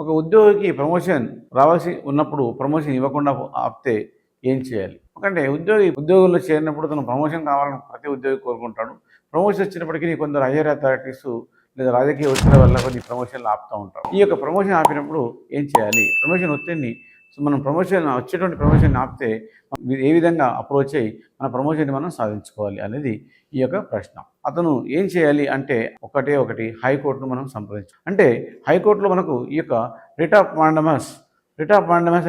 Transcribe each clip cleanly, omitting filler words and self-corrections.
ఒక ఉద్యోగికి ప్రమోషన్ రావాల్సి ఉన్నప్పుడు ప్రమోషన్ ఇవ్వకుండా ఆపితే ఏం చేయాలి? ఎందుకంటే ఉద్యోగంలో చేరినప్పుడు తను ప్రమోషన్ కావాలని ప్రతి ఉద్యోగి కోరుకుంటాడు. ప్రమోషన్ వచ్చినప్పటికీ కొందరు హైయర్ అథారిటీస్ లేదా రాజకీయ ఒత్తిడి వల్ల కొన్ని ప్రమోషన్లు ఆపుతూ ఉంటారు. ఈ యొక్క ప్రమోషన్ ఆపినప్పుడు ఏం చేయాలి? ప్రమోషన్ ఒత్తిడిని మనం వచ్చేటువంటి ప్రమోషన్ ఆపితే ఏ విధంగా అప్రోచ్ అయ్యి మన ప్రమోషన్ని మనం సాధించుకోవాలి అనేది ఈ యొక్క ప్రశ్న. అతను ఏం చేయాలి అంటే ఒకటి హైకోర్టును మనం సంప్రదించాలి. అంటే హైకోర్టులో మనకు ఈ యొక్క రిట్ ఆఫ్ మాండమస్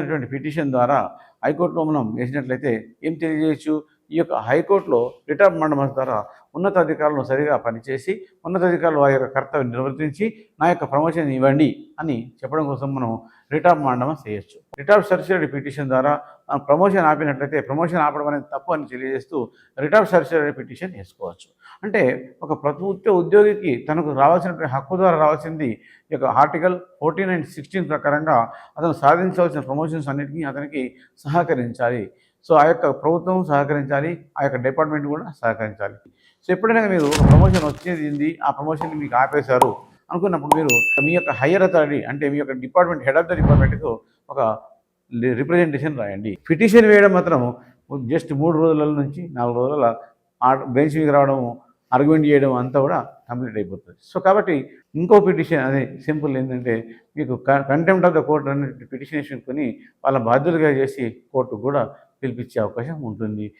అనేటువంటి పిటిషన్ ద్వారా హైకోర్టులో మనం వేసినట్లయితే ఏం తెలియజేయచ్చు? ఈ యొక్క హైకోర్టులో రిట్ ఆఫ్ మాండమస్ ద్వారా ఉన్నతాధికారులను సరిగా పనిచేసి ఉన్నతాధికారులు వారి యొక్క కర్తవ్యం నిర్వర్తించి నా యొక్క ప్రమోషన్ ఇవ్వండి అని చెప్పడం కోసం మనం రిట్ ఆఫ్ మాండమస్ చేయొచ్చు. రిట్ ఆఫ్ సర్క్యులర్ పిటిషన్ ద్వారా ప్రమోషన్ ఆపినట్లయితే ప్రమోషన్ ఆపడం అనేది తప్పు అని తెలియజేస్తూ రిట్ ఆఫ్ సర్క్యులర్ పిటిషన్ వేసుకోవచ్చు. అంటే ఒక ప్రభుత్వ ఉద్యోగికి తనకు రావాల్సిన హక్కు ద్వారా రావాల్సింది ఈ యొక్క ఆర్టికల్ 14 అండ్ 16 ప్రకారంగా అతను సాధించవలసిన ప్రమోషన్స్ అన్నిటికీ అతనికి సహకరించాలి. సో ఆ యొక్క ప్రభుత్వం సహకరించాలి, ఆ యొక్క డిపార్ట్మెంట్ కూడా సహకరించాలి. సో ఎప్పుడైనా మీరు ఒక ప్రమోషన్ వచ్చేది, ఆ ప్రమోషన్ని మీకు ఆపేశారు అనుకున్నప్పుడు మీరు మీ యొక్క హైయర్ అథారిటీ అంటే మీ యొక్క డిపార్ట్మెంట్ హెడ్ ఆఫ్ ద డిపార్ట్మెంట్కు ఒక రిప్రజెంటేషన్ రాయండి. పిటిషన్ వేయడం మాత్రం జస్ట్ 3 రోజుల నుంచి 4 రోజుల బెంచ్ మీకు రావడం, ఆర్గ్యుమెంట్ చేయడం అంతా కూడా కంప్లీట్ అయిపోతుంది. సో కాబట్టి ఇంకో పిటిషన్ అదే సింపుల్ ఏంటంటే మీకు కంటెంప్ట్ ఆఫ్ ద కోర్ట్ అనే పిటిషన్ వేసుకొని వాళ్ళ బాధ్యతగా చేసి కోర్టుకు కూడా పిలిపించే అవకాశం ఉంటుంది.